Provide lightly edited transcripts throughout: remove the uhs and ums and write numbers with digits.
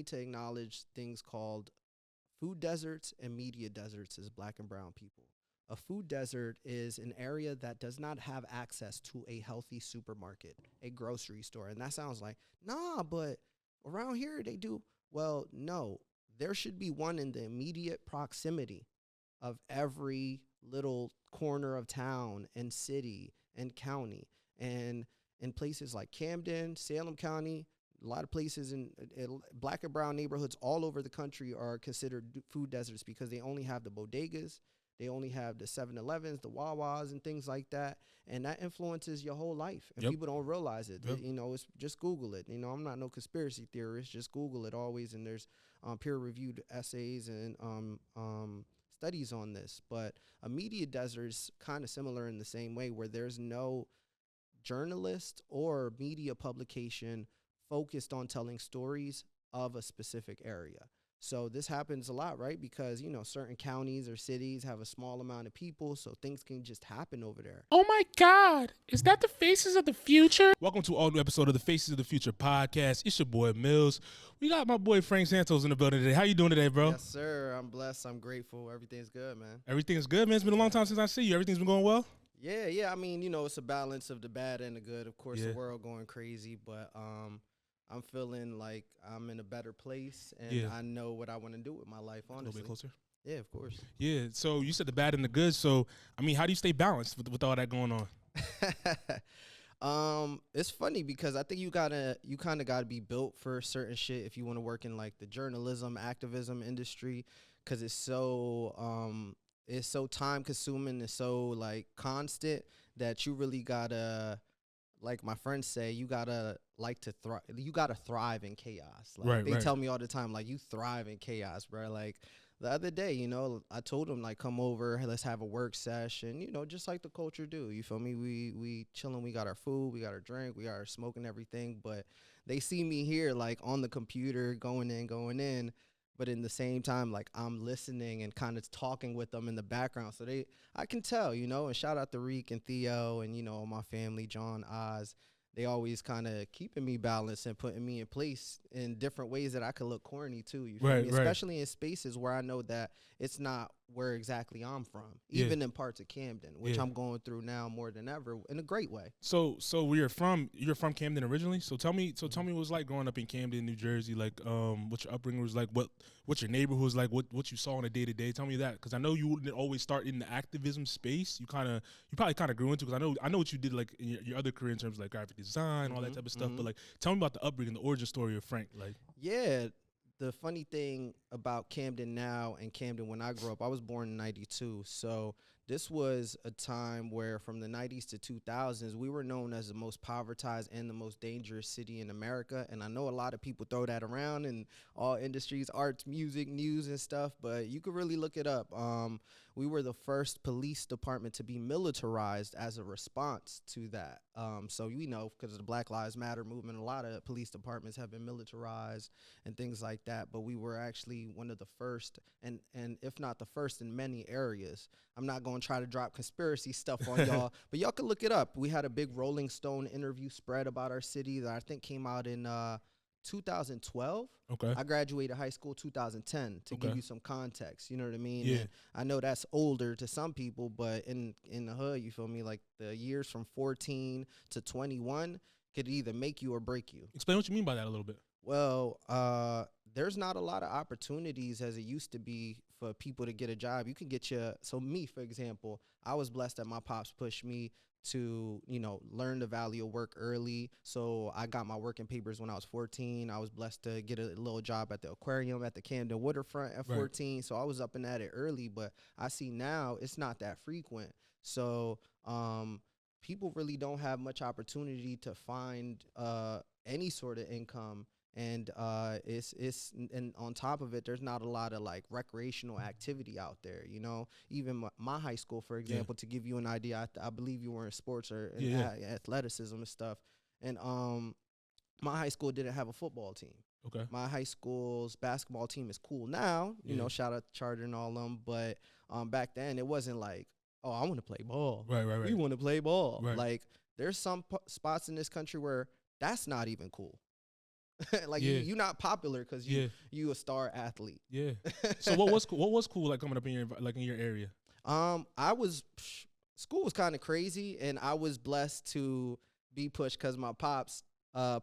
need to acknowledge things called food deserts and media deserts as Black and brown people. A food desert is an area that does not have access to a healthy supermarket, a grocery store. And that sounds like, nah, but around here they do. Well, no, there should be one in the immediate proximity of every little corner of town and city and county. And in places like Camden, Salem County, a lot of places in Black and brown neighborhoods all over the country are considered food deserts because they only have the bodegas, they only have the 7-Elevens, the Wawas, and things like that. And that influences your whole life. And people don't realize it. Yep. You know, it's just Google it. You know, I'm not no conspiracy theorist. Just Google it always. And there's peer-reviewed essays and studies on this. But a media desert is kind of similar in the same way, where there's no journalist or media publication focused on telling stories of a specific area. So this happens a lot, right? Because, you know, certain counties or cities have a small amount of people, so things can just happen over there. Oh my God, is that the Faces of the Future? Welcome to all new episode of the Faces of the Future podcast. It's your boy Myles. We got my boy Frank Santos in the building today. How you doing today, bro? Yes, sir. I'm blessed. I'm grateful. Everything's good, man. Everything's good, man. It's been a long time since I see you. Everything's been going well? Yeah. I mean, you know, it's a balance of the bad and the good. Of course, the world going crazy, but I'm feeling like I'm in a better place, and I know what I want to do with my life, honestly. A little bit closer? Yeah, of course. Yeah, so you said the bad and the good. So, I mean, how do you stay balanced with all that going on? It's funny because I think you kind of gotta be built for certain shit if you want to work in like the journalism, activism industry, because it's so time consuming and so like constant that you really gotta, like my friends say, you gotta thrive in chaos. Like they tell me all the time, like, you thrive in chaos, bro. Like the other day, you know, I told them, like, come over, let's have a work session, you know, just like the culture do. You feel me? We chilling, we got our food, we got our drink, we got our smoke and everything. But they see me here, like, on the computer, going in. But in the same time, like, I'm listening and kind of talking with them in the background. So I can tell, you know, and shout out to Reek and Theo and, you know, my family, John, Oz. They always kind of keeping me balanced and putting me in place in different ways that I could look corny too. You feel me? Especially in spaces where I know that it's not where exactly I'm from, even in parts of Camden, which I'm going through now more than ever in a great way. So you're from Camden originally. So tell me what it was like growing up in Camden, New Jersey. Like, what your upbringing was like, what your neighborhood was like, what you saw on a day to day. Tell me that, because I know you wouldn't always start in the activism space. You probably kind of grew into, because I know what you did like in your other career in terms of like graphic design, all that type of stuff. But like, tell me about the upbringing, the origin story of Frank. Like, yeah. The funny thing about Camden now and Camden when I grew up, I was born in 92. So this was a time where from the 90s to 2000s, we were known as the most povertized and the most dangerous city in America. And I know a lot of people throw that around in all industries, arts, music, news and stuff, but you could really look it up. We were the first police department to be militarized as a response to that. So we know, because of the Black Lives Matter movement, a lot of police departments have been militarized and things like that. But we were actually one of the first, and if not the first in many areas. I'm not going to try to drop conspiracy stuff on y'all, but y'all can look it up. We had a big Rolling Stone interview spread about our city that I think came out in 2012. Okay. I graduated high school 2010 to give you some context. You know what I mean? Yeah. And I know that's older to some people, but in the hood, you feel me? Like the years from 14 to 21 could either make you or break you. Explain what you mean by that a little bit. Well, there's not a lot of opportunities as it used to be for people to get a job. You can get so me, for example, I was blessed that my pops pushed me to, you know, learn the value of work early. So I got my working papers when I was 14. I was blessed to get a little job at the aquarium at the Camden waterfront at 14. So I was up and at it early, but I see now it's not that frequent. So people really don't have much opportunity to find any sort of income. And and on top of it, there's not a lot of like recreational activity out there, you know. Even my high school, for example, to give you an idea, I believe you were in sports or in athleticism and stuff. And my high school didn't have a football team. Okay. My high school's basketball team is cool now, you know, shout out to Charter and all them. But back then it wasn't like, oh, I want to play ball. Right. We want to play ball. Right. Like there's some spots in this country where that's not even cool. Like Yeah. you not popular because you a star athlete. Yeah. So what was cool like coming up in your area? I was school was kind of crazy, and I was blessed to be pushed because my pops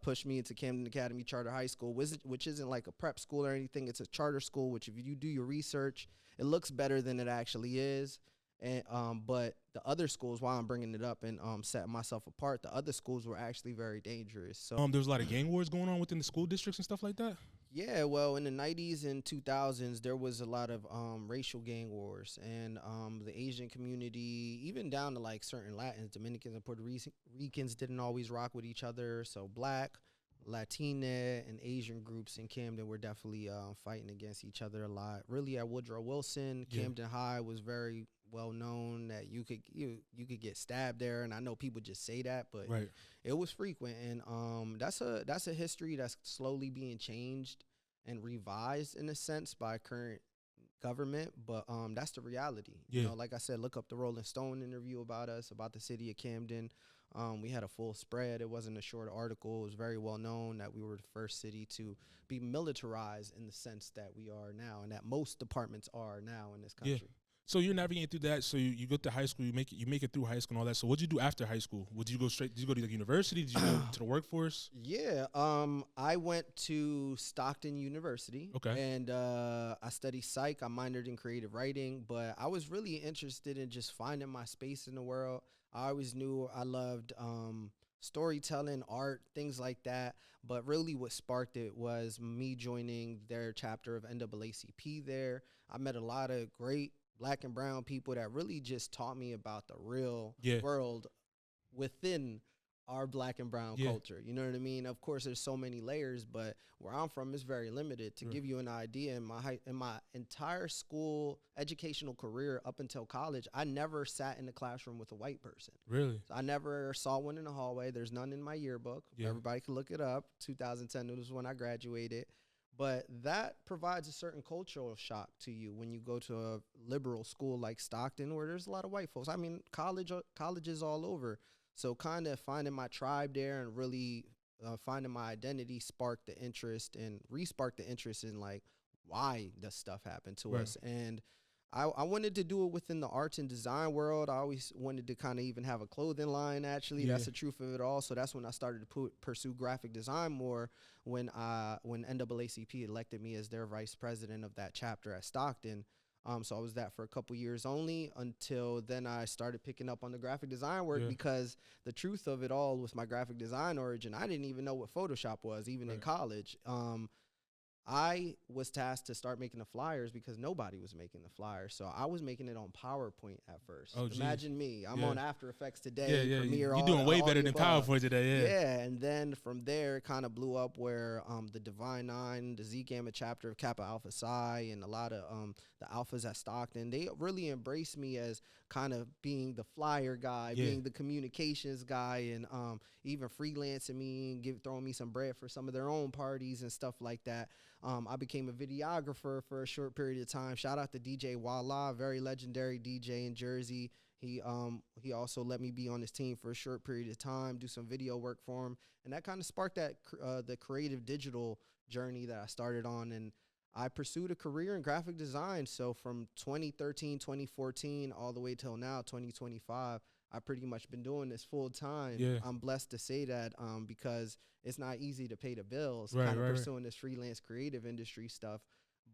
pushed me into Camden Academy Charter High School, which isn't like a prep school or anything. It's a charter school, which if you do your research, it looks better than it actually is. And but the other schools, while I'm bringing it up and setting myself apart, the other schools were actually very dangerous. So There was a lot of gang wars going on within the school districts and stuff like that. yeah, well, in the 90s and 2000s, there was a lot of racial gang wars, and the Asian community, even down to like certain Latins, Dominicans, and Puerto Ricans didn't always rock with each other. So Black, Latina, and Asian groups in Camden were definitely fighting against each other a lot. Really, at Woodrow Wilson, Camden High was very well known that you could get stabbed there, and I know people just say that, but it was frequent, and that's a history that's slowly being changed and revised in a sense by current government, but that's the reality. You know, like I said, look up the Rolling Stone interview about us, about the city of Camden. We had a full spread. It wasn't a short article. It was very well known that we were the first city to be militarized in the sense that we are now, and that most departments are now in this country. So you're navigating through that. So you go to high school, you make it through high school and all that. So what did you do after high school? Did you go to the university? Did you go to the workforce? Yeah, I went to Stockton University. Okay. And I studied psych. I minored in creative writing, but I was really interested in just finding my space in the world. I always knew I loved storytelling, art, things like that. But really what sparked it was me joining their chapter of NAACP there. I met a lot of great Black and brown people that really just taught me about the real world within our Black and brown culture. You know what I mean? Of course, there's so many layers, but where I'm from is very limited. To give you an idea, in my entire school educational career up until college, I never sat in the classroom with a white person. Really? So I never saw one in the hallway. There's none in my yearbook. Everybody can look it up. 2010 was when I graduated. But that provides a certain cultural shock to you when you go to a liberal school like Stockton, where there's a lot of white folks. I mean, colleges all over. So kind of finding my tribe there and really finding my identity sparked the interest and re-sparked the interest in like why does stuff happen to us. And I wanted to do it within the arts and design world. I always wanted to kind of even have a clothing line, actually. That's the truth of it all. So that's when I started to pursue graphic design more when NAACP elected me as their vice president of that chapter at Stockton. So I was that for a couple years only until then I started picking up on the graphic design work because the truth of it all with my graphic design origin, I didn't even know what Photoshop was, even in college. I was tasked to start making the flyers because nobody was making the flyers. So I was making it on PowerPoint at first. Imagine me. I'm on After Effects today. Premiere, you're doing way better than PowerPoint today. Yeah, and then from there, it kind of blew up where the Divine Nine, the Z Gamma chapter of Kappa Alpha Psi, and a lot of the alphas at Stockton, they really embraced me as kind of being the flyer guy, being the communications guy, and even freelancing me and throwing me some bread for some of their own parties and stuff like that. I became a videographer for a short period of time. Shout out to DJ Walla, very legendary DJ in Jersey. He also let me be on his team for a short period of time, do some video work for him. And that kind of sparked that the creative digital journey that I started on. And I pursued a career in graphic design. So from 2013, 2014, all the way till now, 2025, I've pretty much been doing this full time. I'm blessed to say that because it's not easy to pay the bills, pursuing this freelance creative industry stuff.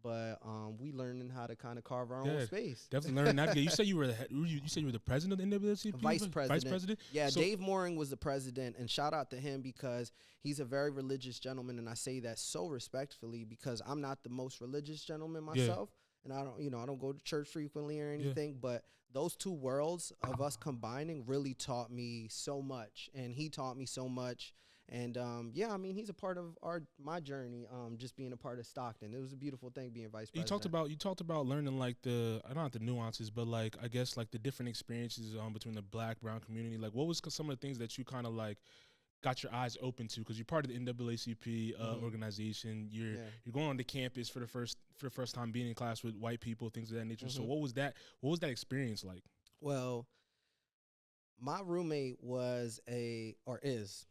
But we learning how to kind of carve our own space. Definitely learning that. You said you were the president of the NWC? Vice president. Yeah, so Dave Mooring was the president, and shout out to him because he's a very religious gentleman, and I say that so respectfully because I'm not the most religious gentleman myself. And I don't go to church frequently or anything, but those two worlds of us combining really taught me so much, and he taught me so much. And he's a part of my journey. Just being a part of Stockton, it was a beautiful thing being vice president. You talked about learning like not the nuances, but like I guess like the different experiences between the Black brown community. Like what was some of the things that you kind of like got your eyes open to, because you're part of the NAACP organization. You're going on the campus for the first time, being in class with white people, things of that nature. So what was that experience like? Well, my roommate is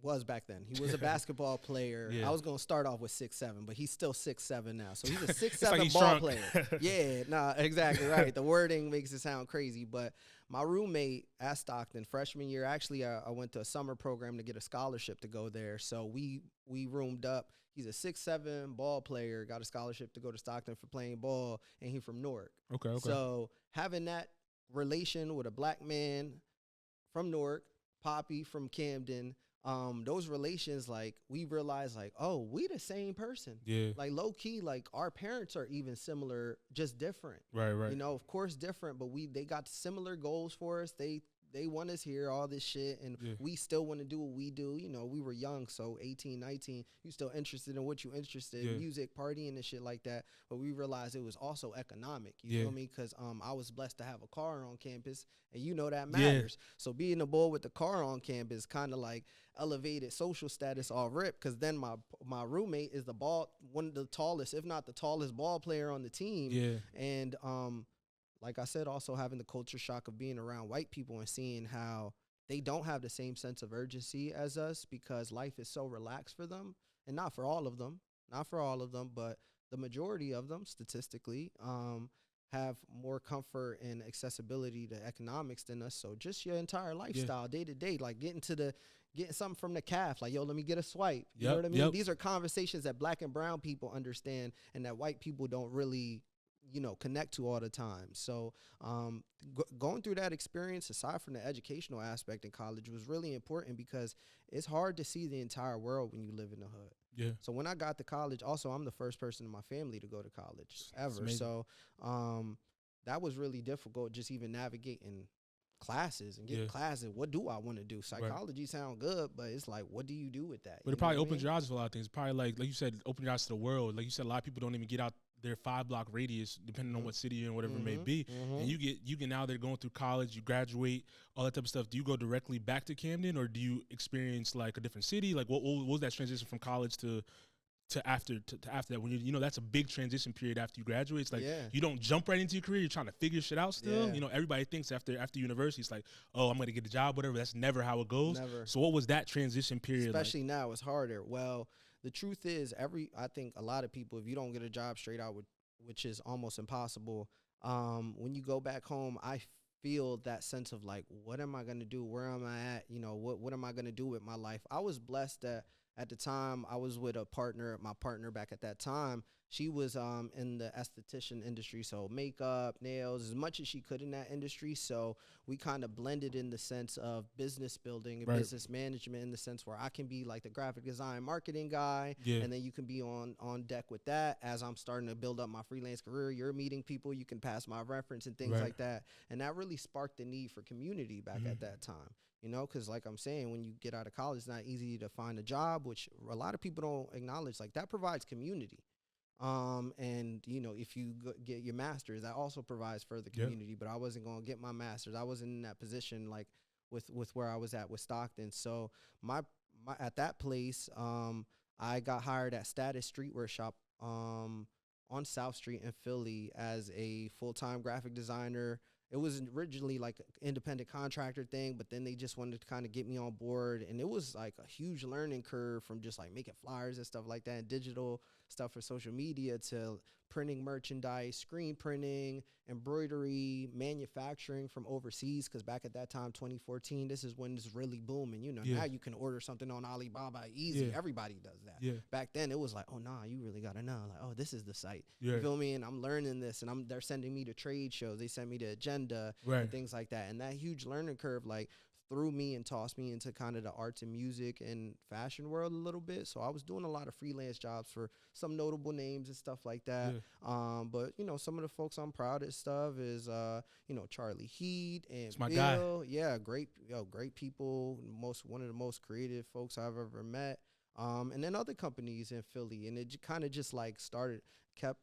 Was back then. He was a basketball player. Yeah. I was gonna start off with 6'7", but he's still 6'7" now. So he's a 6'7" like ball shrunk. player. Yeah, nah, exactly right. The wording makes it sound crazy. But my roommate at Stockton, freshman year, actually, I went to a summer program to get a scholarship to go there. So we roomed up. He's a 6'7" ball player, got a scholarship to go to Stockton for playing ball, and he from Newark. Okay. So having that relation with a black man from Newark, Poppy from Camden, those relations, like, we realized, like, oh, we the same person. Yeah. Like, low key, like, our parents are even similar, just different. Right. You know, of course different, but they got similar goals for us. They want us here, all this shit, and we still want to do what we do. You know, we were young, so 18, 19, you still interested in what you interested in, music, partying, and shit like that. But we realized it was also economic, you feel me? Because I was blessed to have a car on campus, and you know that matters. So being a boy with the car on campus kind of like elevated social status all rip, because then my roommate is one of the tallest, if not the tallest ball player on the team. Yeah. And like I said, also having the culture shock of being around white people and seeing how they don't have the same sense of urgency as us, because life is so relaxed for them. And not for all of them, but the majority of them, statistically, have more comfort and accessibility to economics than us. So just your entire lifestyle, day to day, like getting something from the calf, like, yo, let me get a swipe. You know what I mean? These are conversations that black and brown people understand and that white people don't really, you know, connect to all the time. So going through that experience, aside from the educational aspect in college, was really important, because it's hard to see the entire world when you live in the hood. Yeah. So when I got to college, also, I'm the first person in my family to go to college ever. So that was really difficult, just even navigating classes and getting classes. What do I want to do? Psychology sound good, but it's like, what do you do with that? But it probably opens your eyes to a lot of things. Probably like you said, open your eyes to the world. Like you said, a lot of people don't even get out their 5-block radius, depending on what city you're in, whatever it may be. And you get now they're going through college, you graduate, all that type of stuff. Do you go directly back to Camden, or do you experience like a different city? Like what was that transition from college to after that, when you know that's a big transition period after you graduate? It's like you don't jump right into your career, you're trying to figure shit out still. You know, everybody thinks after university it's like, oh, I'm gonna get a job, whatever. That's never how it goes. Never. So what was that transition period especially like? Now it's harder. Well, the truth is, I think a lot of people, if you don't get a job straight out, which is almost impossible, when you go back home, I feel that sense of like, what am I gonna do? Where am I at? You know, what am I gonna do with my life? I was blessed that at the time I was with my partner back at that time. She was in the esthetician industry, so makeup, nails, as much as she could in that industry. So we kind of blended in the sense of business building and business management, in the sense where I can be like the graphic design marketing guy, and then you can be on deck with that. As I'm starting to build up my freelance career, you're meeting people, you can pass my reference and things like that. And that really sparked the need for community back at that time. You know, because like I'm saying, when you get out of college, it's not easy to find a job, which a lot of people don't acknowledge. Like, that provides community. And, you know, if you get your master's, that also provides further community. But I wasn't going to get my master's. I wasn't in that position, like, with where I was at with Stockton. So my at that place, I got hired at Status Streetwear Shop on South Street in Philly as a full-time graphic designer. It was originally like an independent contractor thing, but then they just wanted to kind of get me on board. And it was like a huge learning curve, from just like making flyers and stuff like that, and digital stuff for social media, to printing merchandise, screen printing, embroidery, manufacturing from overseas. Because back at that time, 2014, this is when it's really booming. You know, now you can order something on Alibaba easy. Everybody does that. Back then, it was like, oh, nah, you really got to know. Like, oh, this is the site. You feel me? And I'm learning this, and they're sending me to trade shows. They sent me to Agenda and things like that. And that huge learning curve, like, threw me and tossed me into kind of the arts and music and fashion world a little bit. So I was doing a lot of freelance jobs for some notable names and stuff like that. But, you know, some of the folks I'm proudest of is, you know, Charlie Heat and my Bill. guy. Yeah, great people. One of the most creative folks I've ever met. And then other companies in Philly. And it kind of just like kept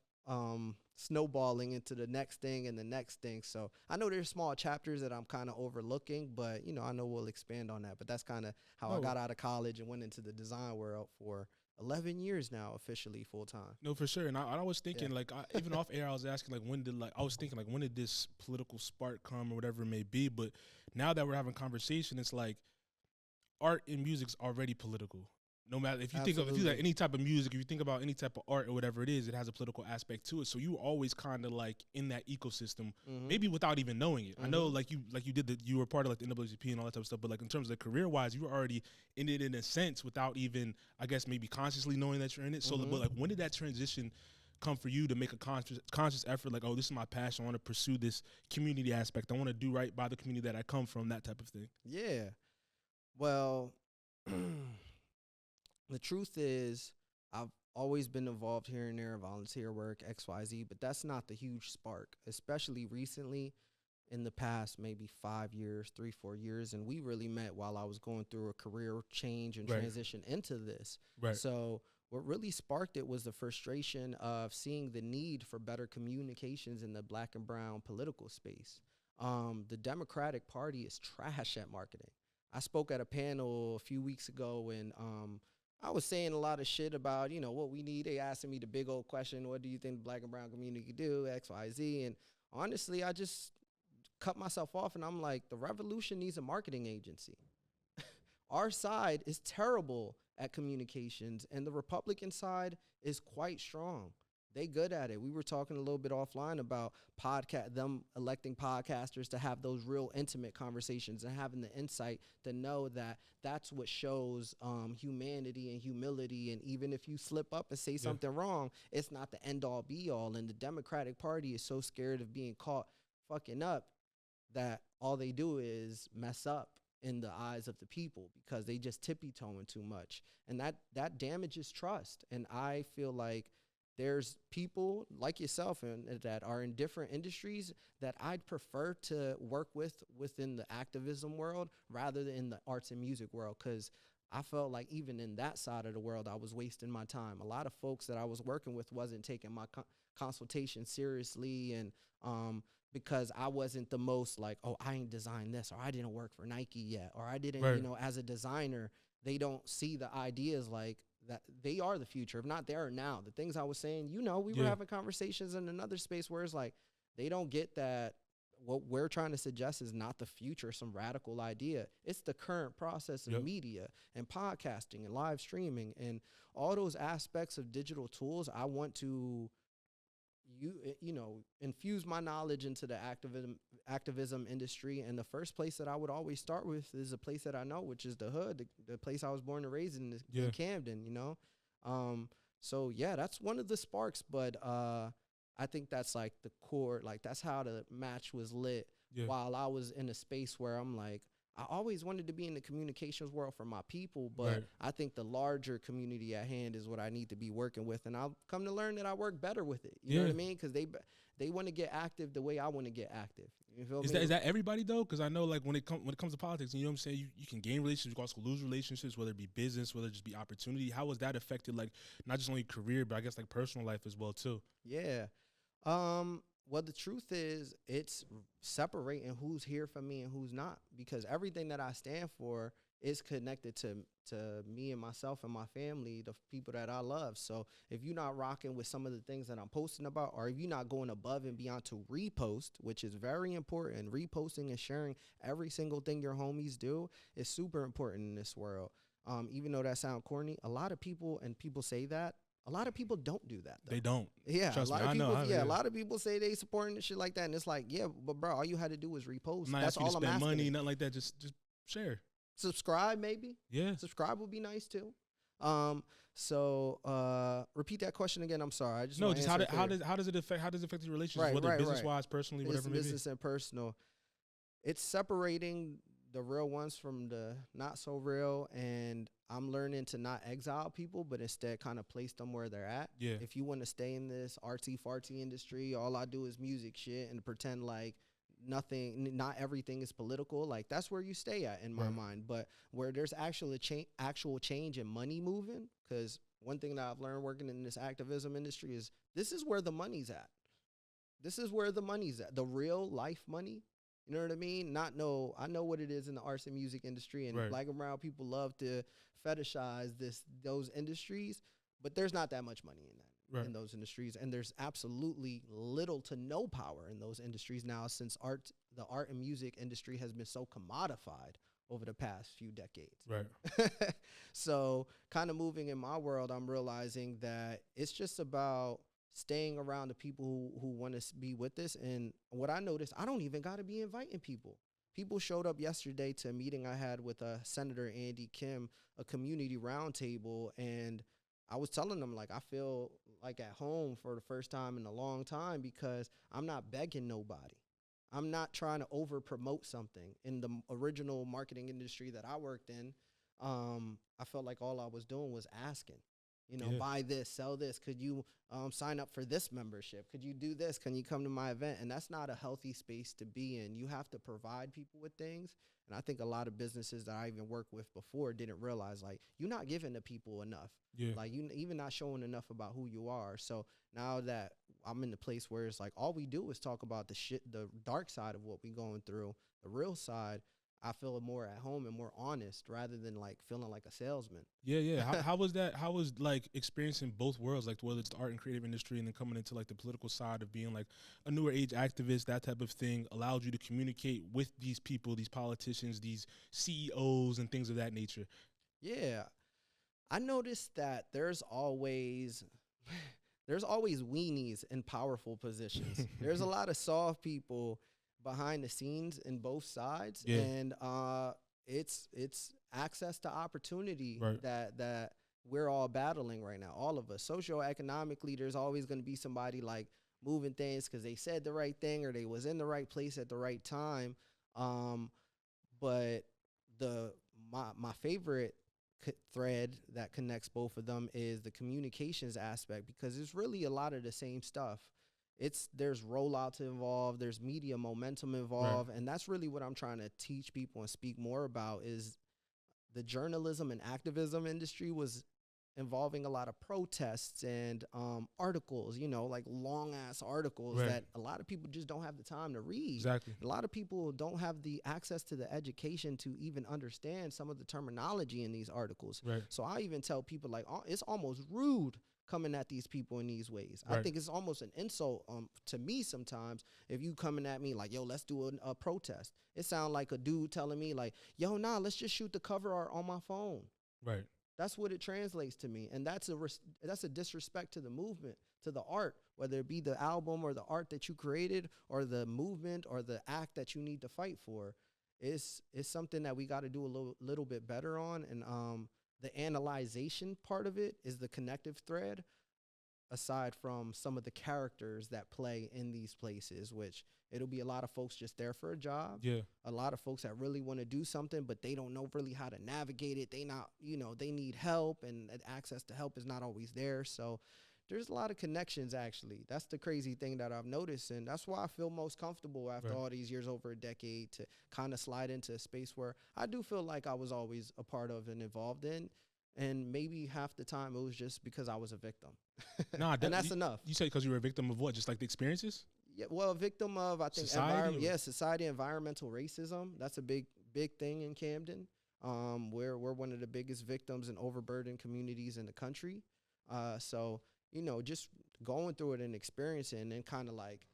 snowballing into the next thing and the next thing. So I know there's small chapters that I'm kind of overlooking, but, you know, I know we'll expand on that. But that's kind of how I got out of college and went into the design world for 11 years now, officially full time. No, for sure. And I was thinking, like, even off air, I was asking, like, when did this political spark come, or whatever it may be. But now that we're having conversation, it's like, art and music's already political. No matter if you think of Absolutely. any type of music, if you think about any type of art or whatever it is, it has a political aspect to it. So you always kind of like in that ecosystem, maybe without even knowing it. I know like you did you were part of like the NAACP and all that type of stuff, but like in terms of the career wise, you were already in it in a sense without even, I guess, maybe consciously knowing that you're in it. So but like when did that transition come for you to make a conscious effort, like, oh, this is my passion, I want to pursue this community aspect, I want to do right by the community that I come from, that type of thing? Yeah. Well, the truth is, I've always been involved here and there, volunteer work, XYZ, but that's not the huge spark, especially recently in the past maybe 5 years, 3, 4 years. And we really met while I was going through a career change and Right. transition into this. Right. So what really sparked it was the frustration of seeing the need for better communications in the black and brown political space. The Democratic Party is trash at marketing. I spoke at a panel a few weeks ago, and I was saying a lot of shit about, what we need. They asking me the big old question, what do you think the black and brown community could do, X, Y, Z? And honestly, I just cut myself off, and I'm like, the revolution needs a marketing agency. Our side is terrible at communications, and the Republican side is quite strong. They good at it. We were talking a little bit offline about them electing podcasters to have those real intimate conversations and having the insight to know that that's what shows humanity and humility. And even if you slip up and say something wrong, it's not the end all be all. And the Democratic Party is so scared of being caught fucking up that all they do is mess up in the eyes of the people because they just tippy-toeing too much. And that damages trust. And I feel like there's people like yourself that are in different industries that I'd prefer to work with within the activism world rather than in the arts and music world, because I felt like even in that side of the world, I was wasting my time. A lot of folks that I was working with wasn't taking my consultation seriously, and because I wasn't the most like, oh, I ain't designed this, or I didn't work for Nike yet, or I didn't, Right. as a designer, they don't see the ideas like that they are the future. If not, they are now. The things I was saying, we were having conversations in another space where it's like, they don't get that what we're trying to suggest is not the future, some radical idea. It's the current process of media and podcasting and live streaming and all those aspects of digital tools. I want to infuse my knowledge into the activism industry. And the first place that I would always start with is a place that I know, which is the hood, the place I was born and raised in Camden, So yeah, that's one of the sparks, but I think that's like the core, like that's how the match was lit while I was in a space where I'm like, I always wanted to be in the communications world for my people, but I think the larger community at hand is what I need to be working with. And I'll come to learn that I work better with it. You know what I mean? Because they want to get active the way I want to get active. You feel me? Is that everybody though? Because I know like when it comes to politics, you know what I'm saying, you can gain relationships, you can also lose relationships, whether it be business, whether it just be opportunity. How was that affected, like not just only career, but I guess like personal life as well too? Yeah. Well, the truth is, it's separating who's here for me and who's not, because everything that I stand for is connected to me and myself and my family, the people that I love. So if you're not rocking with some of the things that I'm posting about, or if you're not going above and beyond to repost, which is very important, reposting and sharing every single thing your homies do is super important in this world. Even though that sounds corny, a lot of people say that. A lot of people don't do that, though. They don't. Yeah, Trust a lot me, of people. I know. A lot of people say they supporting and shit like that, and it's like, yeah, but bro, all you had to do was repost. I'm not That's asking you all to I'm spend asking. money, nothing like that. Just share. Subscribe, maybe. Yeah. Subscribe would be nice too. Repeat that question again. I'm sorry. I just No, just how does does it affect your relationships, whether business wise, personally, whatever. Business and personal. It's separating the real ones from the not so real, and I'm learning to not exile people, but instead kind of place them where they're at. Yeah. If you want to stay in this artsy fartsy industry, all I do is music shit and pretend like not everything is political. Like that's where you stay at in my mind. But where there's actual change and money moving, because one thing that I've learned working in this activism industry is this is where the money's at. This is where the money's at. The real life money. You know what I mean? I know what it is in the arts and music industry, and black and brown people love to fetishize those industries, but there's not that much money in that in those industries, and there's absolutely little to no power in those industries now, since the art and music industry has been so commodified over the past few decades. Right. So kind of moving in my world, I'm realizing that it's just about staying around the people who want to be with us. And what I noticed, I don't even got to be inviting people. People showed up yesterday to a meeting I had with Senator Andy Kim, a community roundtable, and I was telling them, like, I feel like at home for the first time in a long time because I'm not begging nobody. I'm not trying to over promote something. In the original marketing industry that I worked in, I felt like all I was doing was asking, Yeah. buy this, sell this. Could you sign up for this membership? Could you do this? Can you come to my event? And that's not a healthy space to be in. You have to provide people with things. And I think a lot of businesses that I even worked with before didn't realize, like, you're not giving the people enough. Yeah. Like, you even not showing enough about who you are. So now that I'm in the place where it's like all we do is talk about the dark side of what we going through, the real side, I feel more at home and more honest rather than like feeling like a salesman. Yeah. How was that? How was like experiencing both worlds, like whether it's the art and creative industry and then coming into like the political side of being like a newer age activist, that type of thing allowed you to communicate with these people, these politicians, these CEOs and things of that nature? Yeah. I noticed that there's always weenies in powerful positions. There's a lot of soft people behind the scenes in both sides, Yeah. and it's access to opportunity Right. that we're all battling right now. All of us, socioeconomically, there's always going to be somebody like moving things because they said the right thing or they was in the right place at the right time. But my favorite thread that connects both of them is the communications aspect, because it's really a lot of the same stuff. There's rollouts involved, there's media momentum involved, and that's really what I'm trying to teach people and speak more about. Is the journalism and activism industry was involving a lot of protests and articles, like long ass articles that a lot of people just don't have the time to read. Exactly. A lot of people don't have the access to the education to even understand some of the terminology in these articles. Right. So I even tell people, like, it's almost rude coming at these people in these ways. I think it's almost an insult to me sometimes if you coming at me like, yo, let's do a protest. It sounds like a dude telling me like, yo, nah, let's just shoot the cover art on my phone. Right. That's what it translates to me. And that's a disrespect to the movement, to the art, whether it be the album or the art that you created or the movement or the act that you need to fight for. It's something that we got to do a little bit better on. And the analyzation part of it is the connective thread, aside from some of the characters that play in these places, which it'll be a lot of folks just there for a job. Yeah. A lot of folks that really want to do something, but they don't know really how to navigate it. They need help, and access to help is not always there. So there's a lot of connections, actually. That's the crazy thing that I've noticed. And that's why I feel most comfortable after all these years, over a decade, to kind of slide into a space where I do feel like I was always a part of and involved in. And maybe half the time it was just because I was a victim. Nah, and that's enough. You say because you were a victim of what? Just like the experiences? Yeah, well, a victim of, I think, society, environmental racism. That's a big thing in Camden. We're one of the biggest victims in overburdened communities in the country. So, just going through it and experiencing and kind of like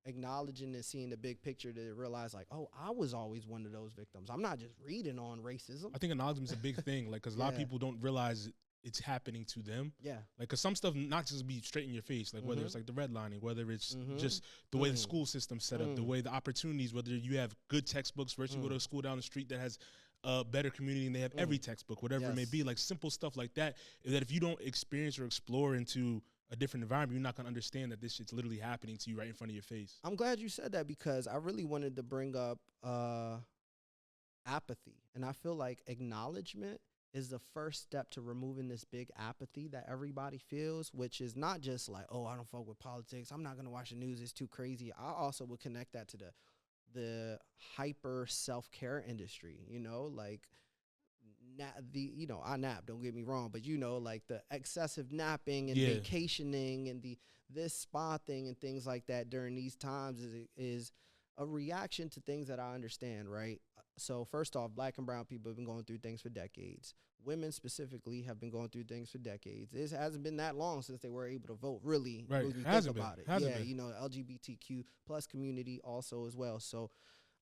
acknowledging and seeing the big picture to realize like, oh, I was always one of those victims. I'm not just reading on racism. I think acknowledgement is a big thing, like, because a lot of people don't realize it's happening to them. Yeah. Like, because some stuff not just be straight in your face, like whether it's like the redlining, whether it's just the way the school system's set up, the way the opportunities, whether you have good textbooks versus you go to a school down the street that has a better community and they have every textbook, whatever it may be, like simple stuff like that, that if you don't experience or explore into a different environment, you're not going to understand that this shit's literally happening to you right in front of your face. I'm glad you said that, because I really wanted to bring up apathy. And I feel like acknowledgement is the first step to removing this big apathy that everybody feels, which is not just like, oh, I don't fuck with politics, I'm not going to watch the news, it's too crazy. I also would connect that to the hyper self-care industry, like I nap, don't get me wrong, but like the excessive napping and vacationing and this spa thing and things like that during these times is a reaction to things that I understand, right? So first off, Black and brown people have been going through things for decades. Women specifically have been going through things for decades. It hasn't been that long since they were able to vote, really think about it. LGBTQ plus community also as well. So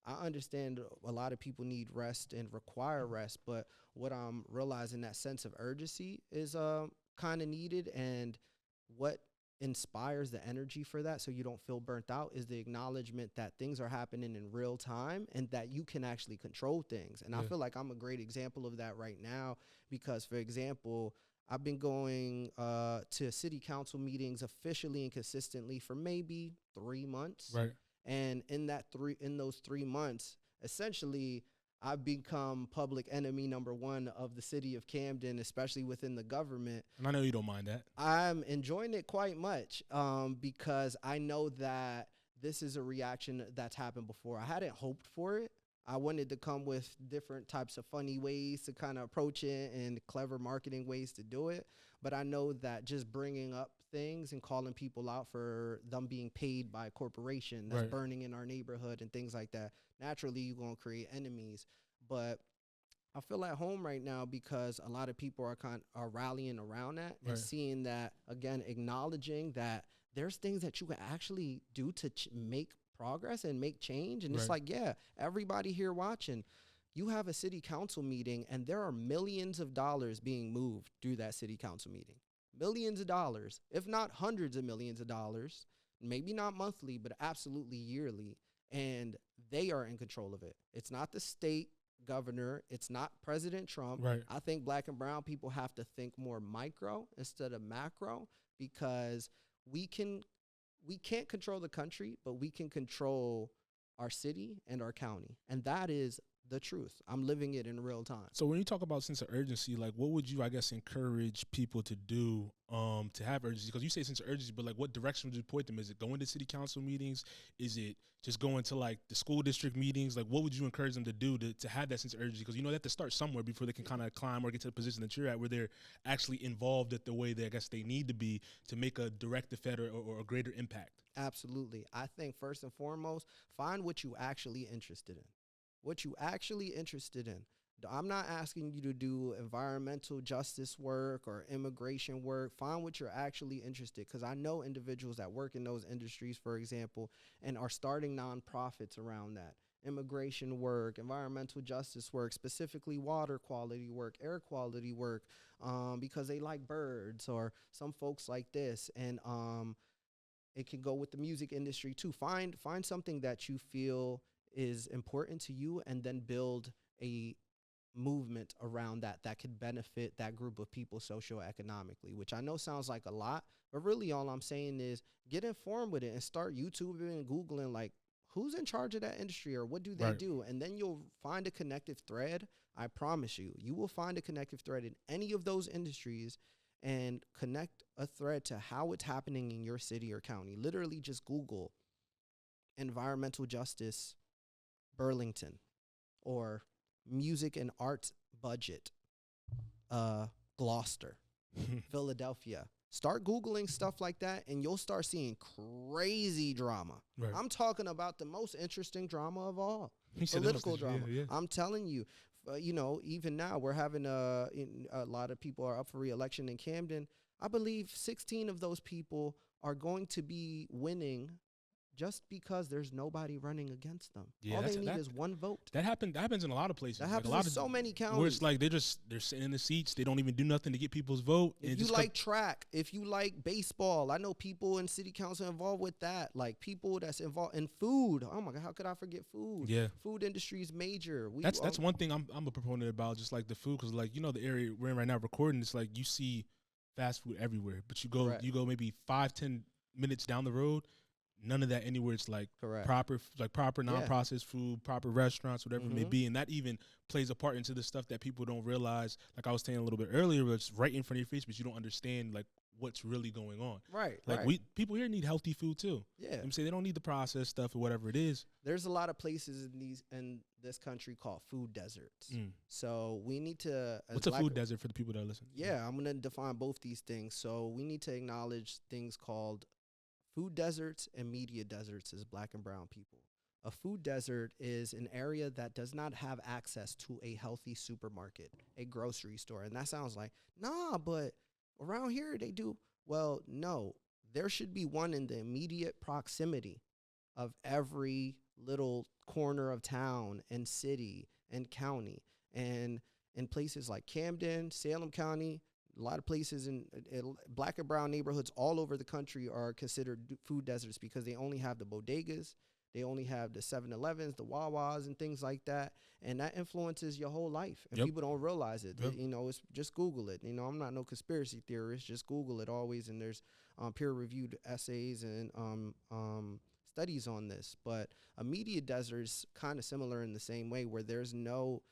I understand a lot of people need rest and require rest, but what I'm realizing, that sense of urgency is kind of needed, and what inspires the energy for that so you don't feel burnt out is the acknowledgement that things are happening in real time and that you can actually control things. And I feel like I'm a great example of that right now because, for example, I've been going to city council meetings officially and consistently for maybe 3 months. Right. And in those 3 months, essentially, I've become public enemy number one of the city of Camden, especially within the government. And I know you don't mind that. I'm enjoying it quite much because I know that this is a reaction that's happened before. I hadn't hoped for it. I wanted to come with different types of funny ways to kind of approach it and clever marketing ways to do it. But I know that just bringing up things and calling people out for them being paid by a corporation that's burning in our neighborhood and things like that, naturally you're going to create enemies. But I feel at home right now because a lot of people are rallying around that and seeing that, again, acknowledging that there's things that you can actually do to make progress and make change. And it's like, yeah, everybody here watching, you have a city council meeting and there are millions of dollars being moved through that city council meeting. Millions of dollars, if not hundreds of millions of dollars, maybe not monthly, but absolutely yearly. And they are in control of it. It's not the state governor. It's not President Trump. I think black and brown people have to think more micro instead of macro because we can't control the country, but we can control our city and our county. And that is the truth. I'm living it in real time. So when you talk about sense of urgency, like what would you, I guess, encourage people to do to have urgency? Because you say sense of urgency, but like what direction would you point them? Is it going to city council meetings? Is it just going to like the school district meetings? Like what would you encourage them to do to have that sense of urgency? Because you know they have to start somewhere before they can kind of climb or get to the position that you're at where they're actually involved at the way that I guess they need to be to make a direct effect or a greater impact. Absolutely. I think first and foremost, find what you actually interested in. What you actually interested in. I'm not asking you to do environmental justice work or immigration work. Find what you're actually interested, because I know individuals that work in those industries, for example, and are starting nonprofits around that. Immigration work, environmental justice work, specifically water quality work, air quality work, because they like birds, or some folks like this. And it can go with the music industry too. Find something that you feel is important to you, and then build a movement around that could benefit that group of people socioeconomically, which I know sounds like a lot, but really all I'm saying is get informed with it and start YouTubing and Googling like who's in charge of that industry or what do they do, and then you'll find a connective thread. I promise you will find a connective thread in any of those industries and connect a thread to how it's happening in your city or county. Literally just Google environmental justice Burlington or music and arts budget Gloucester, Philadelphia. Start Googling stuff like that and you'll start seeing crazy drama. I'm talking about the most interesting drama of all. Political drama. I'm telling you, even now we're having a lot of people are up for re-election in Camden. I believe 16 of those people are going to be winning just because there's nobody running against them. All they need is one vote. That happens in a lot of places. That happens in so many counties. Where it's like they're sitting in the seats. They don't even do nothing to get people's vote. If you like track, if you like baseball, I know people in city council involved with that. Like people that's involved in food. Oh my God, how could I forget food? Yeah, food industry is major. That's one thing I'm a proponent about, just like the food, because like the area we're in right now recording, it's like you see fast food everywhere, but you go maybe 5-10 minutes down the road. None of that anywhere. It's like proper non-processed food, proper restaurants, whatever it may be. And that even plays a part into the stuff that people don't realize. Like I was saying a little bit earlier, it's right in front of your face, but you don't understand like what's really going on. People here need healthy food too. Yeah. I'm saying they don't need the processed stuff or whatever it is. There's a lot of places in this country called food deserts. So we need to. What's a food desert for the people that are listening? Yeah, I'm going to define both these things. So we need to acknowledge things called food deserts and media deserts as black and brown people. A food desert is an area that does not have access to a healthy supermarket, a grocery store. And that sounds like, nah, but around here they do. Well, no, there should be one in the immediate proximity of every little corner of town and city and county. And in places like Camden, Salem County, a lot of places in black and brown neighborhoods all over the country are considered food deserts because they only have the bodegas, they only have the 7-Elevens, the Wawas, and things like that. And that influences your whole life. And Yep. people don't realize it. Yep. You know, it's just Google it. You know, I'm not no conspiracy theorist. Just Google it always. And there's peer-reviewed essays and studies on this. But a media desert is kind of similar in the same way, where there's no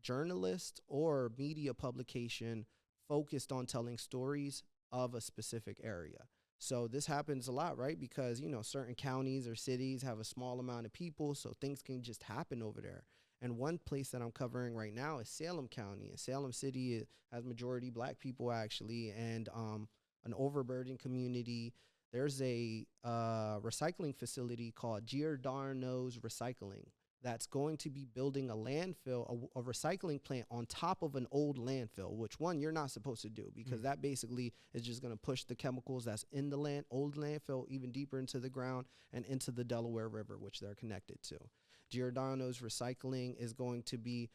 journalist or media publication focused on telling stories of a specific area. So this happens a lot, right? Because, you know, certain counties or cities have a small amount of people, so things can just happen over there. And one place that I'm covering right now is Salem County. And Salem City has majority black people, actually, and an overburdened community. There's a recycling facility called Giordano's Recycling that's going to be building a landfill, a recycling plant on top of an old landfill, which one you're not supposed to do, because that basically is just going to push the chemicals that's in the old landfill even deeper into the ground and into the Delaware River, which they're connected to. Giordano's Recycling is going to be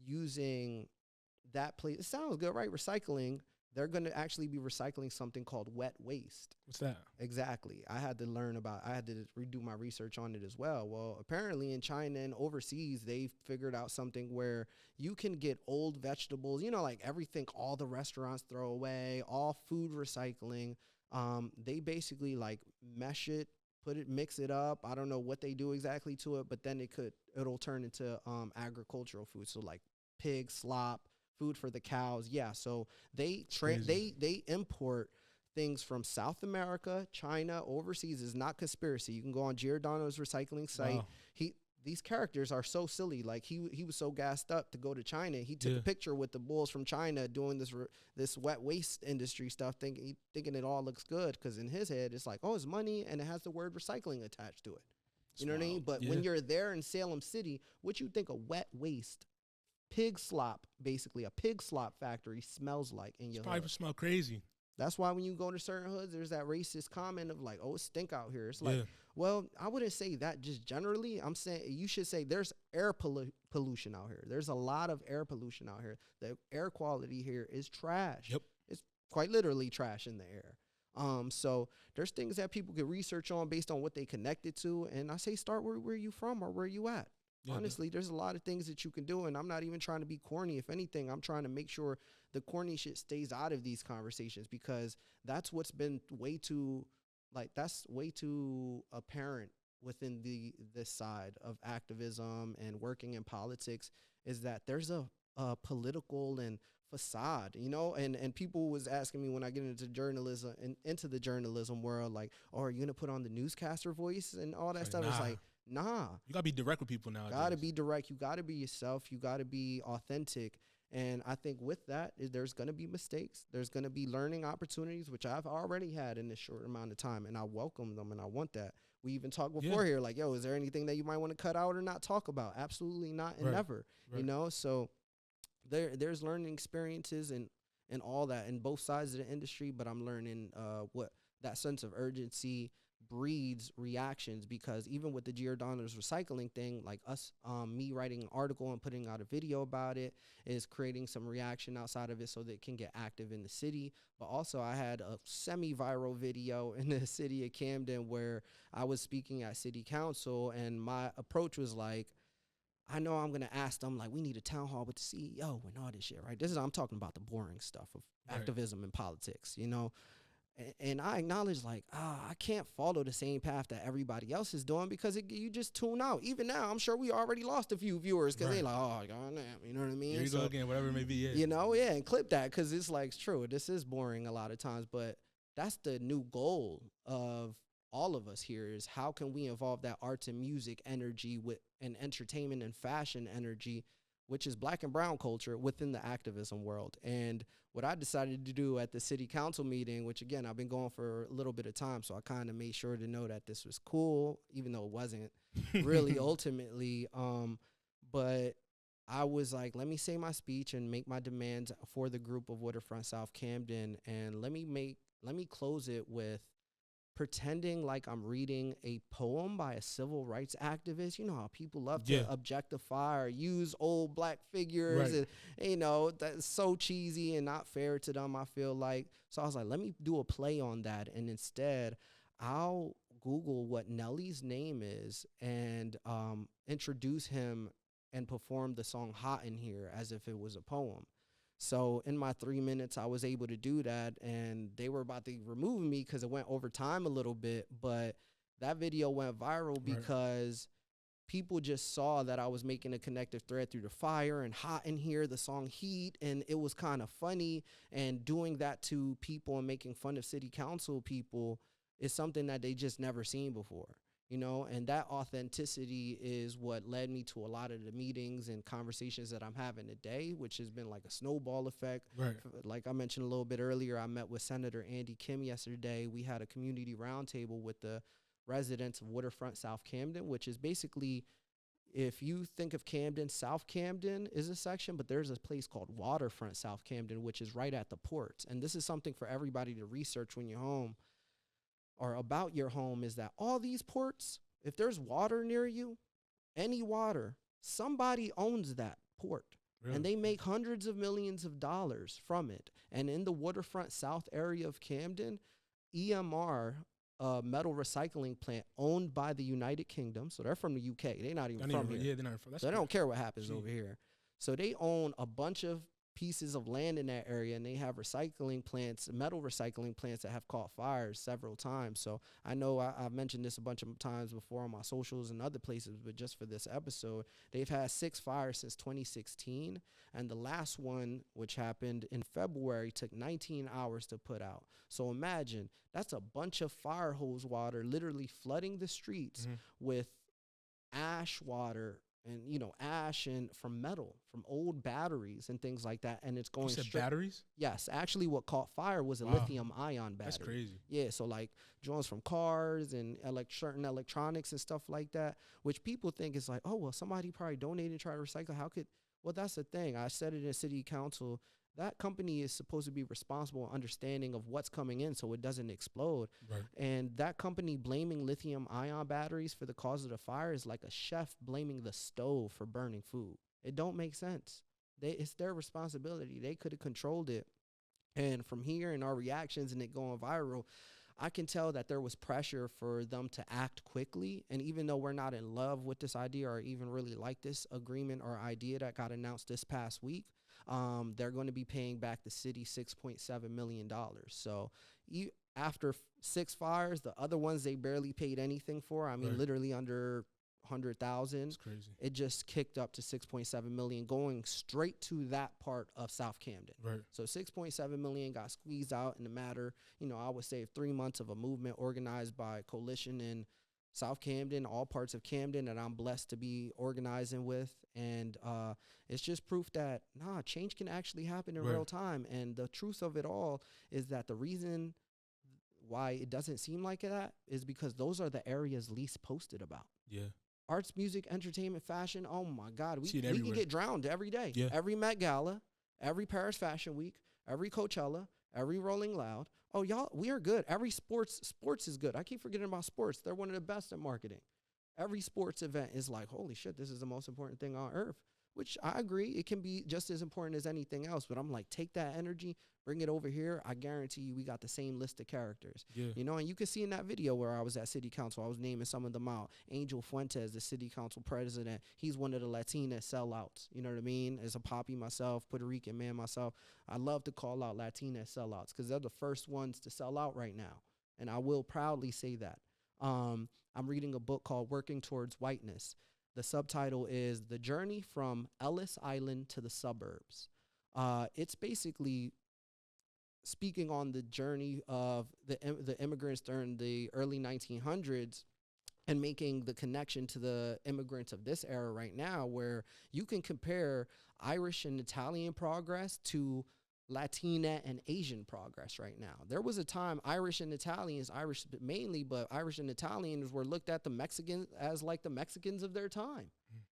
using that place. It sounds good, right? Recycling. They're going to actually be recycling something called wet waste. What's that? Exactly. I had to redo my research on it as well. Well, apparently in China and overseas, they figured out something where you can get old vegetables, you know, like everything all the restaurants throw away, all food recycling. They basically like mesh it, mix it up. I don't know what they do exactly to it, but then it'll turn into agricultural food. So like pig slop, food for the cows. Yeah. So they import things from South America, China, overseas. Is not conspiracy. You can go on Giordano's recycling site. Wow. These characters are so silly. Like he was so gassed up to go to China. He took a picture with the bulls from China doing this wet waste industry stuff, thinking it all looks good, because in his head it's like, oh, it's money and it has the word recycling attached to it. You know what I mean? But when you're there in Salem City, what you think a wet waste pig slop, basically a pig slop factory, smells like in your hood? Probably smell crazy. That's why when you go to certain hoods, there's that racist comment of like, oh, it stink out here. It's like, well, I wouldn't say that just generally. I'm saying you should say there's air pollution out here. There's a lot of air pollution out here. The air quality here is trash. Yep. It's quite literally trash in the air. So there's things that people can research on based on what they connected to. And I say start where you from or where you at. Yeah, honestly, there's a lot of things that you can do, and I'm not even trying to be corny. If anything, I'm trying to make sure the corny shit stays out of these conversations, because that's what's been way too apparent within this side of activism and working in politics, is that there's a political and facade, you know, and people was asking me when I get into journalism and into the journalism world, like, oh, are you gonna put on the newscaster voice and all that stuff? It's like, nah. You gotta be direct with people now. Gotta be direct. You gotta be yourself. You gotta be authentic. And I think with that, there's gonna be mistakes. There's gonna be learning opportunities, which I've already had in this short amount of time, and I welcome them, and I want that. We even talked before here, like, yo, is there anything that you might want to cut out or not talk about? Absolutely not, and never. You know, so there's learning experiences and all that in both sides of the industry, but I'm learning what that sense of urgency breeds reactions, because even with the Giordano's recycling thing, like me writing an article and putting out a video about it is creating some reaction outside of it so that it can get active in the city. But also I had a semi-viral video in the city of Camden where I was speaking at city council, and my approach was like, I know I'm going to ask them, like, we need a town hall with the CEO and all this shit, right? I'm talking about the boring stuff of activism and politics, you know? And I acknowledge, like, I can't follow the same path that everybody else is doing, because you just tune out. Even now, I'm sure we already lost a few viewers because they like, oh, God damn, you know what I mean? Here you go again, whatever it may be. Yeah. You know, and clip that, because it's like, it's true. This is boring a lot of times, but that's the new goal of all of us here, is how can we involve that arts and music energy with and entertainment and fashion energy, which is black and brown culture, within the activism world. And what I decided to do at the city council meeting, which again, I've been going for a little bit of time, so I kind of made sure to know that this was cool, even though it wasn't really ultimately. But I was like, let me say my speech and make my demands for the group of Waterfront South Camden. And let me close it with pretending like I'm reading a poem by a civil rights activist. You know how people love Yeah. to objectify or use old black figures. Right. And, you know, that's so cheesy and not fair to them, I feel like. So I was like, let me do a play on that. And instead, I'll Google what Nelly's name is and introduce him and perform the song Hot in Here as if it was a poem. So in my 3 minutes, I was able to do that, and they were about to remove me because it went over time a little bit. But that video went viral because people just saw that I was making a connective thread through the fire and Hot in Here, the song Heat, and it was kind of funny. And doing that to people and making fun of city council people is something that they just never seen before. You know, and that authenticity is what led me to a lot of the meetings and conversations that I'm having today, which has been like a snowball effect. Right. Like I mentioned a little bit earlier, I met with Senator Andy Kim yesterday. We had a community roundtable with the residents of Waterfront South Camden, which is basically, if you think of Camden, South Camden is a section, but there's a place called Waterfront South Camden, which is right at the ports. And this is something for everybody to research when you're home, or about your home, is that all these ports, if there's water near you, any water, somebody owns that port. Really? And they make hundreds of millions of dollars from it. And in the Waterfront South area of Camden, EMR, a metal recycling plant owned by the United Kingdom, so they're from the UK. They're not even from here. Yeah, they're not from. So they don't care what happens over here. So they own a bunch of pieces of land in that area, and they have recycling plants, metal recycling plants that have caught fires several times. So I know I've mentioned this a bunch of times before on my socials and other places, but just for this episode, they've had 6 fires since 2016. And the last one, which happened in February, took 19 hours to put out. So imagine, that's a bunch of fire hose water literally flooding the streets with ash water, and, you know, ash and from metal, from old batteries and things like that. And it's going straight. Batteries? Yes. Actually, what caught fire was a lithium ion battery. That's crazy. Yeah. So like drones from cars and certain electronics and stuff like that, which people think is like, oh, well, somebody probably donated and tried to recycle. How could, well, that's the thing. I said it in city council. That company is supposed to be responsible and understanding of what's coming in so it doesn't explode. Right. And that company blaming lithium ion batteries for the cause of the fire is like a chef blaming the stove for burning food. It don't make sense. It's their responsibility. They could have controlled it. And from here and our reactions and it going viral, I can tell that there was pressure for them to act quickly. And even though we're not in love with this idea or even really like this agreement or idea that got announced this past week, they're going to be paying back the city $6.7 million. So after 6 fires, the other ones they barely paid anything for. I mean, literally under 100,000. It's crazy. It just kicked up to 6.7 million, going straight to that part of South Camden. Right. So 6.7 million got squeezed out in a matter, you know, I would say 3 months of a movement organized by a coalition in South Camden, all parts of Camden that I'm blessed to be organizing with. And it's just proof that, change can actually happen in real time. And the truth of it all is that the reason why it doesn't seem like that is because those are the areas least posted about. Yeah. Arts, music, entertainment, fashion. Oh my God, we can get drowned every day. Yeah. Every Met Gala, every Paris Fashion Week, every Coachella, every Rolling Loud. Oh, y'all, we are good. Every sports is good. I keep forgetting about sports. They're one of the best at marketing. Every sports event is like, holy shit, this is the most important thing on earth, which I agree. It can be just as important as anything else. But I'm like, take that energy, bring it over here. I guarantee you we got the same list of characters. Yeah. You know, and you can see in that video where I was at city council, I was naming some of them out. Angel Fuentes, the city council president, he's one of the Latina sellouts. You know what I mean? As a poppy myself, Puerto Rican man myself, I love to call out Latina sellouts because they're the first ones to sell out right now. And I will proudly say that. I'm reading a book called Working Towards Whiteness. The subtitle is The Journey from Ellis Island to the Suburbs. It's basically speaking on the journey of the immigrants during the early 1900s and making the connection to the immigrants of this era right now, where you can compare Irish and Italian progress to Latina and Asian progress right now. There was a time Irish and Italians, Irish mainly, but Irish and Italians were looked at the Mexicans as like the Mexicans of their time.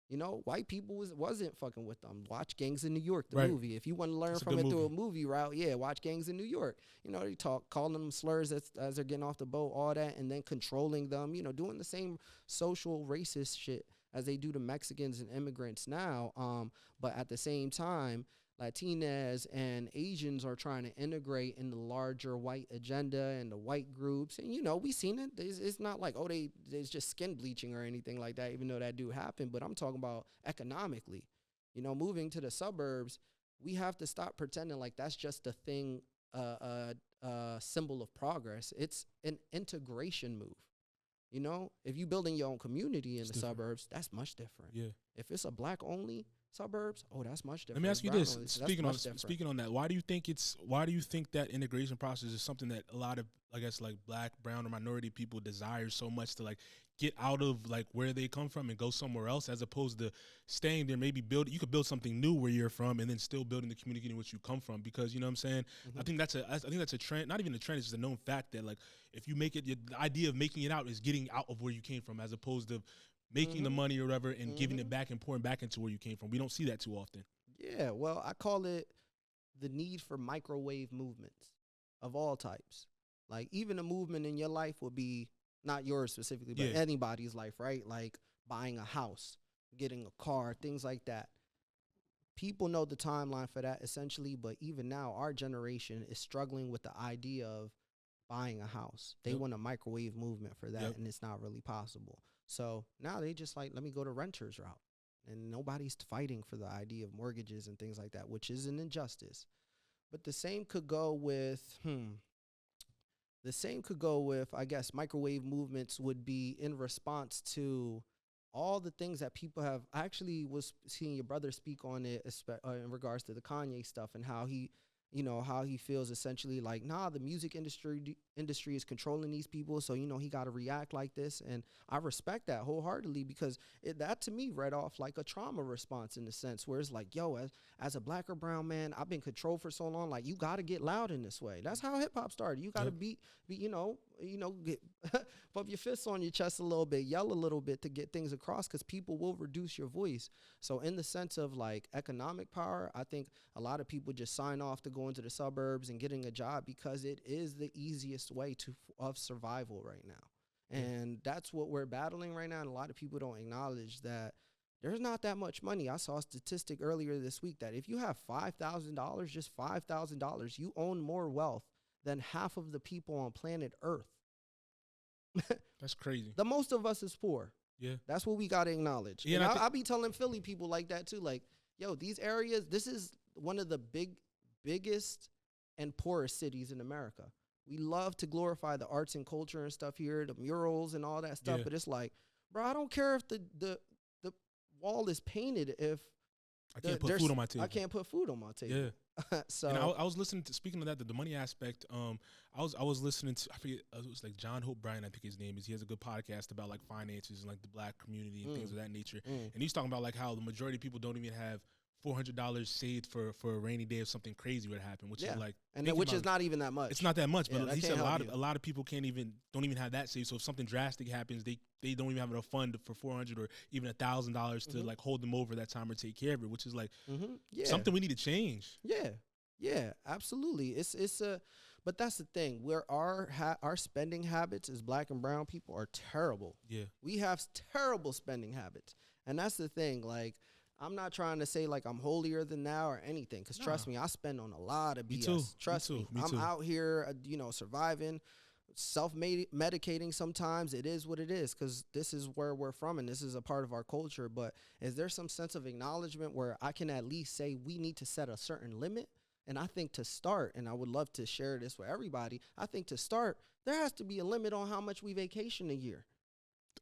You know, white people wasn't fucking with them. Watch Gangs in New York, the Right. movie. If you want to learn That's a from good it through a movie. movie route, yeah, watch Gangs in New York. You know, they calling them slurs as they're getting off the boat, all that, and then controlling them. You know, doing the same social racist shit as they do to Mexicans and immigrants now. But at the same time, Latinas and Asians are trying to integrate in the larger white agenda and the white groups. And, you know, we seen it. It's not like, oh, there's just skin bleaching or anything like that, even though that do happen. But I'm talking about economically. You know, moving to the suburbs, we have to stop pretending like that's just a thing, symbol of progress. It's an integration move. You know, if you building your own community in It's the different. suburbs, that's much different. Yeah. If it's a black only suburbs, oh, that's much different. Let me ask you Brown this: only, that's much different. speaking on that, why do you think that integration process is something that a lot of, I guess, like black, brown, or minority people desire so much to like get out of like where they come from and go somewhere else, as opposed to staying there? Maybe you could build something new where you're from, and then still building the community in which you come from. Because you know what I'm saying. I think that's a trend. Not even a trend. It's just a known fact that like if you make it, the idea of making it out is getting out of where you came from, as opposed to making the money or whatever and giving it back and pouring back into where you came from. We don't see that too often. Yeah, well, I call it the need for microwave movements of all types. Like even a movement in your life will be not yours specifically, but Yeah. anybody's life, right? Like buying a house, getting a car, things like that. People know the timeline for that essentially, but even now, our generation is struggling with the idea of buying a house. They Yep. want a microwave movement for that, Yep. and it's not really possible. So now they just like, let me go to renters route. And nobody's fighting for the idea of mortgages and things like that, which is an injustice. But the same could go with, I guess, microwave movements would be in response to all the things that people have. I actually was seeing your brother speak on it in regards to the Kanye stuff and how he, you know, how he feels essentially like, nah, the music industry is controlling these people. So, you know, he got to react like this. And I respect that wholeheartedly because that to me read off like a trauma response in the sense where it's like, yo, as a black or brown man, I've been controlled for so long. Like you got to get loud in this way. That's how hip hop started. You got to be, get pump your fists on your chest a little bit, yell a little bit to get things across because people will reduce your voice. So in the sense of like economic power, I think a lot of people just sign off to go into the suburbs and getting a job because it is the easiest way of survival right now. And that's what we're battling right now. And a lot of people don't acknowledge that there's not that much money. I saw a statistic earlier this week that if you have $5,000, just $5,000, you own more wealth than half of the people on planet Earth. That's crazy. The most of us is poor. Yeah. That's what we got to acknowledge. Yeah, and and I'll be telling Philly people like that too. Like, yo, these areas, this is one of the biggest and poorest cities in America. We love to glorify the arts and culture and stuff here, the murals and all that stuff. Yeah. But it's like, bro, I don't care if the wall is painted if I can't put food on my table. I can't put food on my table. Yeah. So And I was listening to, speaking of that, the money aspect. I was listening to, I forget, it was like John Hope Bryan, I think his name is. He has a good podcast about like finances and like the black community and things of that nature. And he's talking about like how the majority of people don't even have $400 saved for a rainy day if something crazy would happen, which is like, and which is not even that much. It's not that much, but Yeah, he that said can't a help lot of people don't even have that saved. So if something drastic happens, they don't even have enough fund for $400 or even $1,000 to like hold them over that time or take care of it, which is like something we need to change. Yeah, absolutely. But that's the thing. Where our spending habits as black and brown people are terrible. Yeah, we have terrible spending habits, and that's the thing. Like, I'm not trying to say like I'm holier than thou or anything, because trust me, I spend on a lot of BS. Too. Trust me, I'm out here, surviving, self-medicating sometimes. It is what it is, because this is where we're from and this is a part of our culture. But is there some sense of acknowledgement where I can at least say we need to set a certain limit? And I think to start, and I would love to share this with everybody, I think to start, there has to be a limit on how much we vacation a year.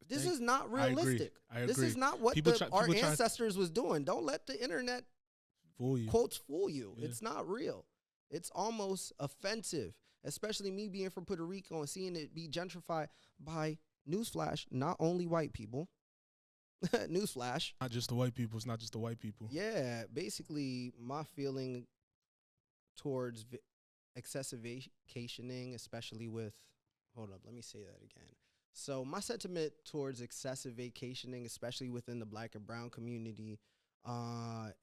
This is not realistic. I agree. This is not what our ancestors was doing. Don't let the internet quotes fool you. Yeah. It's not real. It's almost offensive, especially me being from Puerto Rico and seeing it be gentrified by, newsflash, not only white people. Newsflash. Not just the white people. It's not just the white people. Yeah, basically my feeling towards excessive vacationing, especially with, hold up, let me say that again. So my sentiment towards excessive vacationing, especially within the Black and Brown community,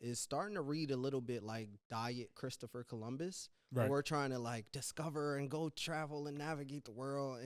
is starting to read a little bit like Diet Christopher Columbus. Where Right. we're trying to like discover and go travel and navigate the world,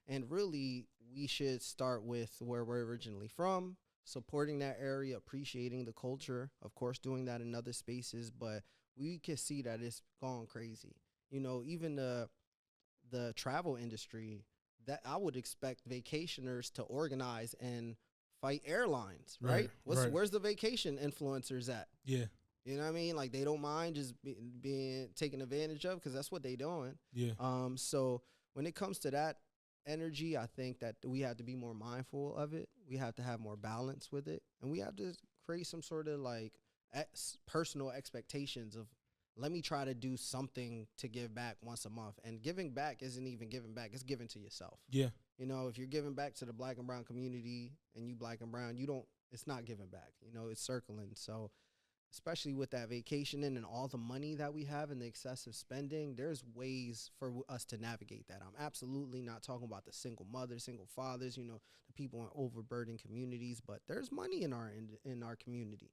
and really we should start with where we're originally from, supporting that area, appreciating the culture, of course, doing that in other spaces, but we can see that it's gone crazy. Even the travel industry, that I would expect vacationers to organize and fight airlines, Right. right? Right. Where's the vacation influencers at? Yeah. You know what I mean? Like they don't mind just being taken advantage of because that's what they doing. Yeah. So when it comes to that energy, I think that we have to be more mindful of it. We have to have more balance with it, and we have to create some sort of like personal expectations of, let me try to do something to give back once a month. And giving back isn't even giving back; it's giving to yourself. Yeah. If you're giving back to the Black and Brown community, and you Black and Brown, you don't. It's not giving back. It's circling. So especially with that vacationing and all the money that we have and the excessive spending, there's ways for us to navigate that. I'm absolutely not talking about the single mothers, single fathers, the people in overburdened communities, but there's money in our community.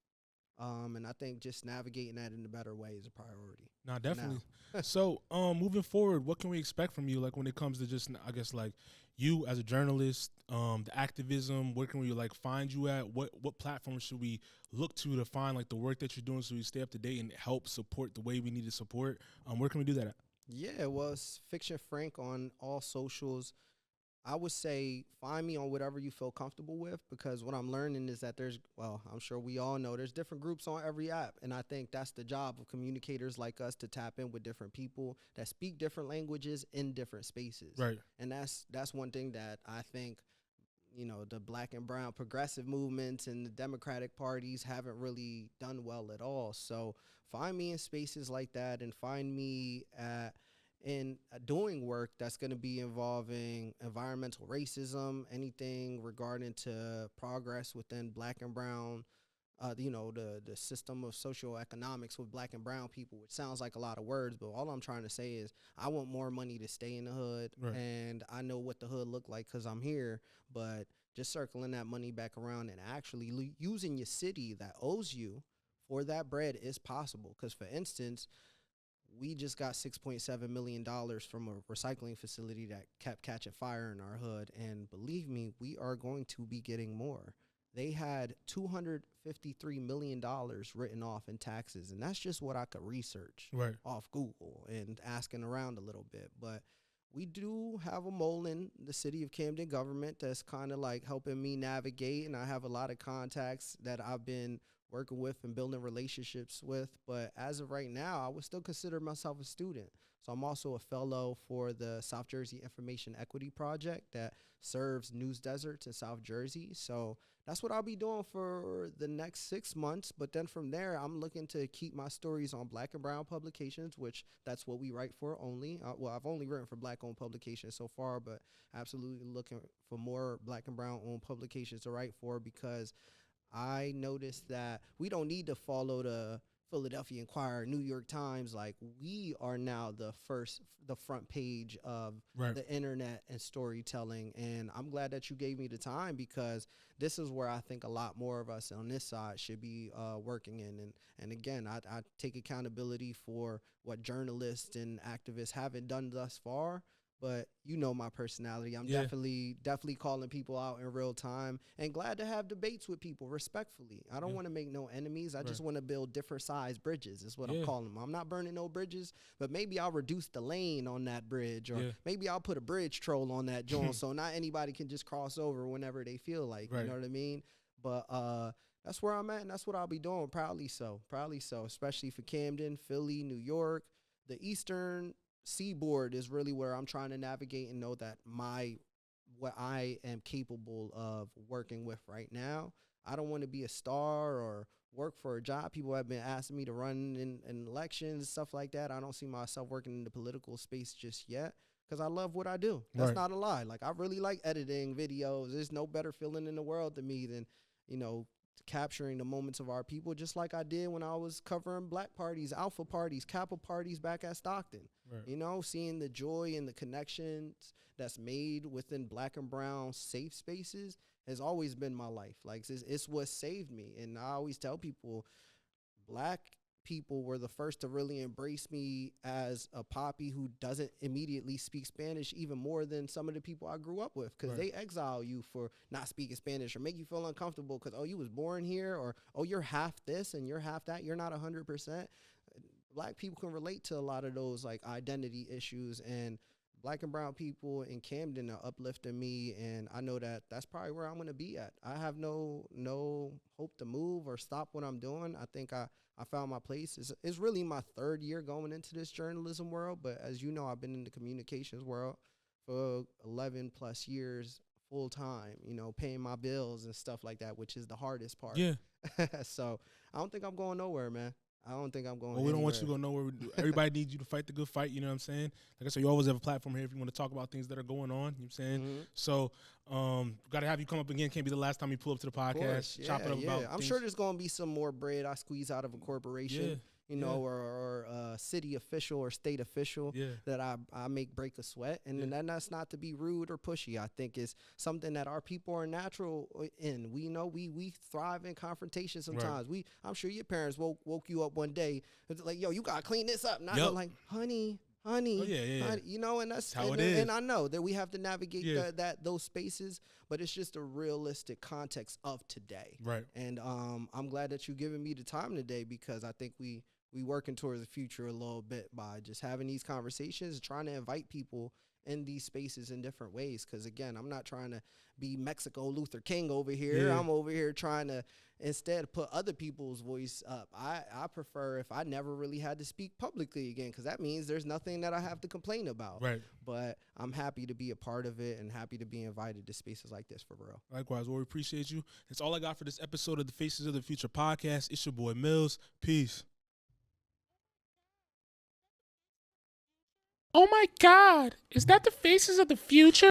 And I think just navigating that in a better way is a priority. No, definitely. So, moving forward, what can we expect from you? Like when it comes to just, I guess, like you as a journalist, the activism. Where can we like find you at? What platforms should we look to find like the work that you're doing so we stay up to date and help support the way we need to support? Where can we do that at? Yeah, well, it's Fiction Frank on all socials. I would say find me on whatever you feel comfortable with, because what I'm learning is that I'm sure we all know there's different groups on every app. And I think that's the job of communicators like us, to tap in with different people that speak different languages in different spaces. Right. And that's one thing that I think, the Black and Brown progressive movements and the Democratic parties haven't really done well at all. So find me in spaces like that, and find me in doing work that's going to be involving environmental racism, anything regarding to progress within Black and Brown, the system of socioeconomics with Black and Brown people, which sounds like a lot of words, but all I'm trying to say is I want more money to stay in the hood. Right. And I know what the hood look like because I'm here, but just circling that money back around and actually using your city that owes you for that bread is possible. Because, for instance, we just got $6.7 million from a recycling facility that kept catching fire in our hood. And believe me, we are going to be getting more. They had $253 million written off in taxes. And that's just what I could research Right. off Google and asking around a little bit. But we do have a mole in the City of Camden government that's kind of like helping me navigate. And I have a lot of contacts that I've been working with and building relationships with. But as of right now, I would still consider myself a student. So I'm also a fellow for the South Jersey Information Equity Project that serves news deserts in South Jersey. So that's what I'll be doing for the next 6 months. But then from there, I'm looking to keep my stories on Black and Brown publications, which that's what we write for only. I've only written for Black-owned publications so far, but absolutely looking for more Black and Brown-owned publications to write for, because I noticed that we don't need to follow the Philadelphia Inquirer, New York Times. Like, we are now the front page of Right. the internet and storytelling. And I'm glad that you gave me the time, because this is where I think a lot more of us on this side should be working in. And again, I take accountability for what journalists and activists haven't done thus far. But my personality. I'm definitely calling people out in real time, and glad to have debates with people respectfully. I don't want to make no enemies. I just want to build different size bridges is what I'm calling them. I'm not burning no bridges, but maybe I'll reduce the lane on that bridge, or maybe I'll put a bridge troll on that joint so not anybody can just cross over whenever they feel like, you know what I mean? But that's where I'm at, and that's what I'll be doing, proudly so, especially for Camden, Philly, New York, the Eastern Seaboard is really where I'm trying to navigate and know that what I am capable of working with right now. I don't want to be a star or work for a job. People have been asking me to run in elections, stuff like that. I don't see myself working in the political space just yet, because I love what I do. That's not a lie. Like, I really like editing videos. There's no better feeling in the world to me than, capturing the moments of our people, just like I did when I was covering Black parties, Alpha parties, Kappa parties back at Stockton. Right. You know, seeing the joy and the connections that's made within Black and brown safe spaces has always been my life. Like it's what saved me. And I always tell people, Black people were the first to really embrace me as a poppy who doesn't immediately speak Spanish even more than some of the people I grew up with, because Right. they exile you for not speaking Spanish or make you feel uncomfortable because, oh, you was born here, or, oh, you're half this and you're half that. You're not 100%. Black people can relate to a lot of those like identity issues, and Black and brown people in Camden are uplifting me, and I know that that's probably where I'm gonna be at. I have no hope to move or stop what I'm doing. I think I found my place. It's really my third year going into this journalism world, but as you know, I've been in the communications world for 11 plus years full time, you know, paying my bills and stuff like that, which is the hardest part. Yeah. So I don't think I'm going nowhere, man. I don't think I'm going Well, we don't want you anywhere. to go nowhere. Everybody needs you to fight the good fight. You know what I'm saying? Like I said, you always have a platform here if you want to talk about things that are going on. You know what I'm saying? Mhm. So, got to have you come up again. Can't be the last time you pull up to the Of podcast. course, Chop it up about I'm things. sure there's gonna be some more bread I squeeze out of a corporation, Yeah, you know, or city official or state official Yeah. that I make break a sweat, and Yeah. then that's not to be rude or pushy. I think it's something that our people are natural in. We know we thrive in confrontation sometimes. I'm sure your parents woke you up one day, it's like, yo, you gotta clean this up. Not Yup. like, honey. Oh, yeah. Honey, you know, and that's how and, it is. and I know that we have to navigate Yeah. those spaces, but it's just a realistic context of today. Right. And I'm glad that you're giving me the time today, because I think we working towards the future a little bit by just having these conversations, trying to invite people in these spaces in different ways. Because again, I'm not trying to be Mexico Luther King over here. Yeah. I'm over here trying to instead put other people's voice up. I prefer if I never really had to speak publicly again, because that means there's nothing that I have to complain about. Right. But I'm happy to be a part of it and happy to be invited to spaces like this for real. Likewise, well, we appreciate you. That's all I got for this episode of the Faces of the Future podcast. It's your boy Myles. Peace. Oh my God, is that the Faces of the Future?